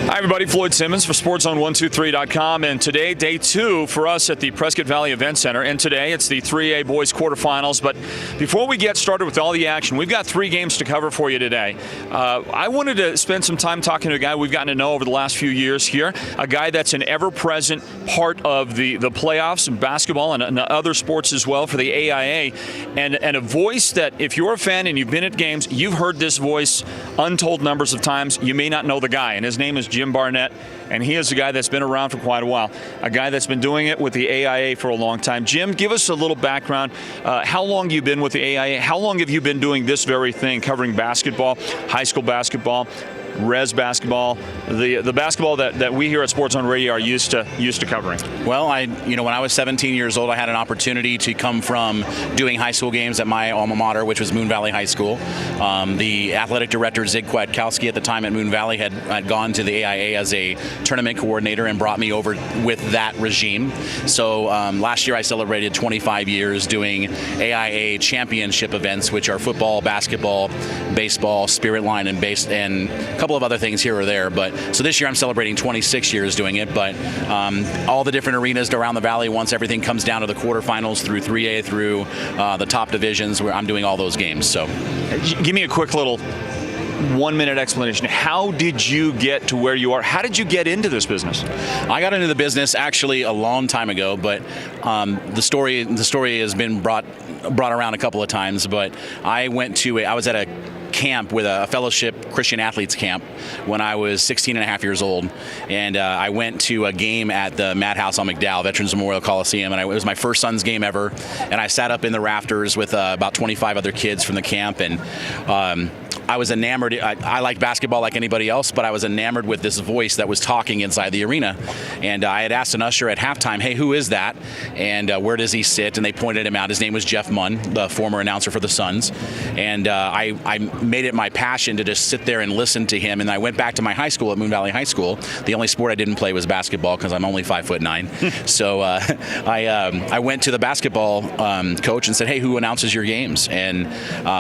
Hi, everybody. Floyd Simmons for SportsZone123.com. And today, day two for us at the Prescott Valley Event Center. And today, it's the 3A boys quarterfinals. But before we get started with all the action, we've got three games to cover for you today. I wanted to spend some time talking to a guy we've gotten to know over the last few years here, a guy that's an ever-present part of the playoffs in basketball and other sports as well for the AIA, and a voice that if you're a fan and you've been at games, you've heard this voice untold numbers of times. You may not know the guy, and his name is Jim Barnett, and he is a guy that's been around for quite a while, a guy that's been doing it with the AIA for a long time. Jim, give us a little background. How long have you been with the AIA? How long have you been doing this very thing, covering basketball, high school basketball, res basketball, the basketball that we here at Sports on Radio are used to covering? Well, when I was 17 years old, I had an opportunity to come from doing high school games at my alma mater, which was Moon Valley High School. The athletic director, Zig Kwiatkowski, at the time at Moon Valley had gone to the AIA as a tournament coordinator and brought me over with that regime. So last year I celebrated 25 years doing AIA championship events, which are football, basketball, baseball, spirit line, and a couple of other things here or there. But so this year I'm celebrating 26 years doing it. But all the different arenas around the valley, once everything comes down to the quarterfinals through 3A through the top divisions, where I'm doing all those games. So give me a quick little 1-minute explanation. How did you get to where you are? How did you get into this business? I got into the business actually a long time ago, but the story has been brought around a couple of times. But I was at a camp with a fellowship Christian athletes camp when I was 16 and a half years old, and I went to a game at the Madhouse on McDowell, Veterans Memorial Coliseum, and it was my first son's game ever, and I sat up in the rafters with about 25 other kids from the camp, and I was enamored. I liked basketball like anybody else, but I was enamored with this voice that was talking inside the arena. And I had asked an usher at halftime, hey, who is that? And where does he sit? And they pointed him out. His name was Jeff Munn, the former announcer for the Suns. And I made it my passion to just sit there and listen to him. And I went back to my high school at Moon Valley High School. The only sport I didn't play was basketball because I'm only 5'9". So I went to the basketball coach and said, hey, who announces your games? And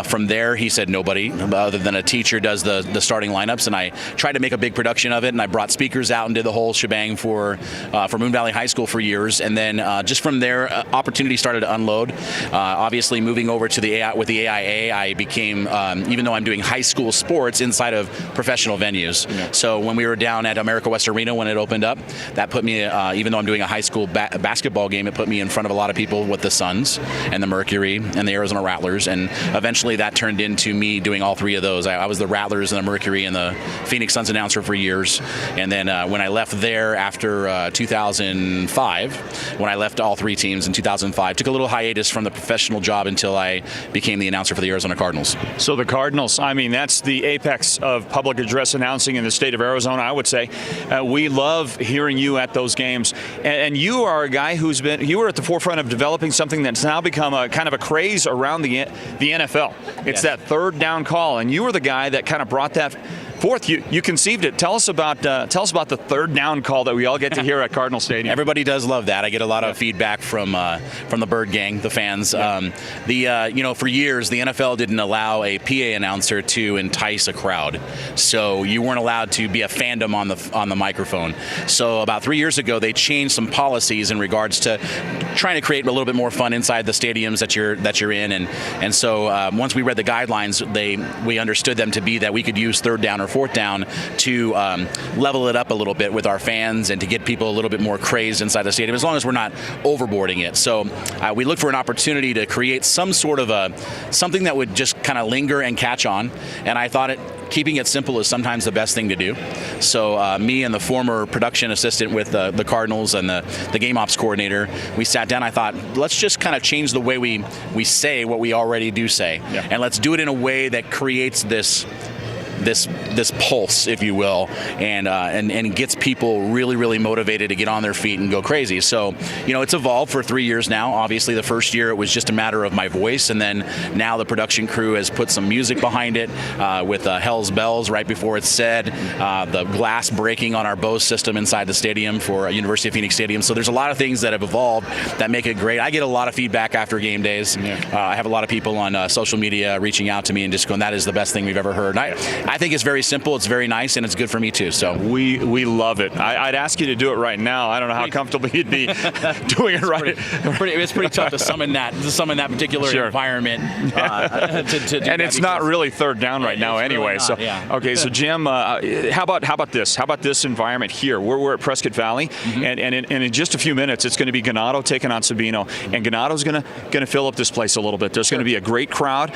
from there, he said, nobody other than a teacher does the starting lineups, and I tried to make a big production of it, and I brought speakers out and did the whole shebang for Moon Valley High School for years, and then just from there, opportunity started to unload. Obviously, moving over to with the AIA, I became, even though I'm doing high school sports, inside of professional venues. Yeah. So when we were down at America West Arena when it opened up, that put me, even though I'm doing a high school basketball game, it put me in front of a lot of people with the Suns and the Mercury and the Arizona Rattlers, and eventually that turned into me doing all three of those. I was the Rattlers and the Mercury and the Phoenix Suns announcer for years. And then when I left there after 2005, when I left all three teams in 2005, took a little hiatus from the professional job until I became the announcer for the Arizona Cardinals. So the Cardinals, I mean, that's the apex of public address announcing in the state of Arizona, I would say. We love hearing you at those games. And you are a guy you were at the forefront of developing something that's now become a kind of a craze around the NFL. It's that third down call, and you were the guy that kind of brought that forth. You conceived it. Tell us about the third down call that we all get to hear at Cardinal Stadium. Everybody does love that. I get a lot of feedback from the Bird Gang, the fans. Yeah. For years the NFL didn't allow a PA announcer to entice a crowd, so you weren't allowed to be a fandom on the microphone. So about 3 years ago, they changed some policies in regards to trying to create a little bit more fun inside the stadiums that you're in, and so once we read the guidelines, we understood them to be that we could use third down or fourth down to level it up a little bit with our fans and to get people a little bit more crazed inside the stadium, as long as we're not overboarding it. So we look for an opportunity to create some sort of something that would just kind of linger and catch on, and I thought keeping it simple is sometimes the best thing to do. So me and the former production assistant with the Cardinals and the game ops coordinator, we sat down. I thought, let's just kind of change the way we say what we already do say, and let's do it in a way that creates this pulse, if you will, and gets people really, really motivated to get on their feet and go crazy. So, it's evolved for 3 years now. Obviously, the first year it was just a matter of my voice, and then now the production crew has put some music behind it with Hell's Bells right before it's said, the glass breaking on our Bose system inside the stadium for University of Phoenix Stadium. So there's a lot of things that have evolved that make it great. I get a lot of feedback after game days. I have a lot of people on social media reaching out to me and just going, that is the best thing we've ever heard. And I think it's very very simple. It's very nice, and it's good for me too. So we love it. I'd ask you to do it right now. I don't know how comfortable you'd be doing it right. It's pretty tough to summon that particular environment. And it's not really third down right now anyway. Really not, so okay, so Jim, how about this? How about this environment here? We're at Prescott Valley, and in just a few minutes, it's going to be Ganado taking on Sabino, and Ganado's going to fill up this place a little bit. There's going to be a great crowd.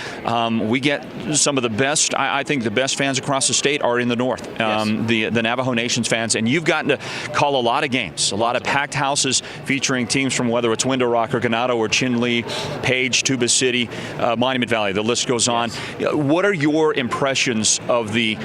We get some of the best. I think the best fans across the state are in the north. The Navajo Nation's fans, and you've gotten to call a lot of games, a lot of packed houses featuring teams from whether it's Window Rock or Ganado or Chinle, Page, Tuba City, Monument Valley. The list goes on. What are your impressions of the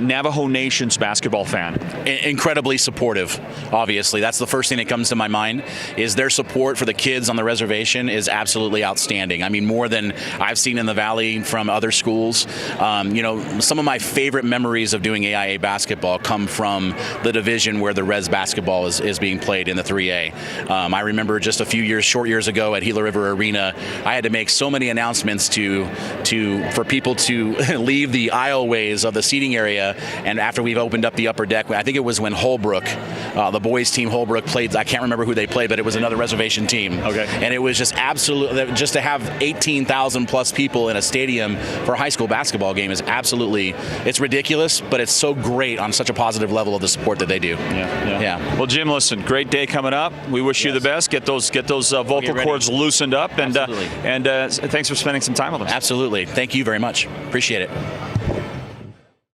Navajo Nation's basketball fan? Incredibly supportive. Obviously, that's the first thing that comes to my mind. Is their support for the kids on the reservation is absolutely outstanding. I mean, more than I've seen in the valley from other schools. Some of my favorite memories of doing AIA basketball come from the division where the res basketball is being played in the 3A. I remember just a few short years ago at Gila River Arena, I had to make so many announcements for people to leave the aisleways of the seating area. And after we've opened up the upper deck, I think it was when Holbrook, the boys team Holbrook played. I can't remember who they played, but it was another reservation team. Okay. And it was just absolutely, just to have 18,000 plus people in a stadium for a high school basketball game is absolutely, it's ridiculous, but it's so great on such a positive level of the support that they do. Yeah. Well, Jim, listen, great day coming up. We wish you the best. Get those vocal cords loosened up, and thanks for spending some time with us. Absolutely. Thank you very much. Appreciate it.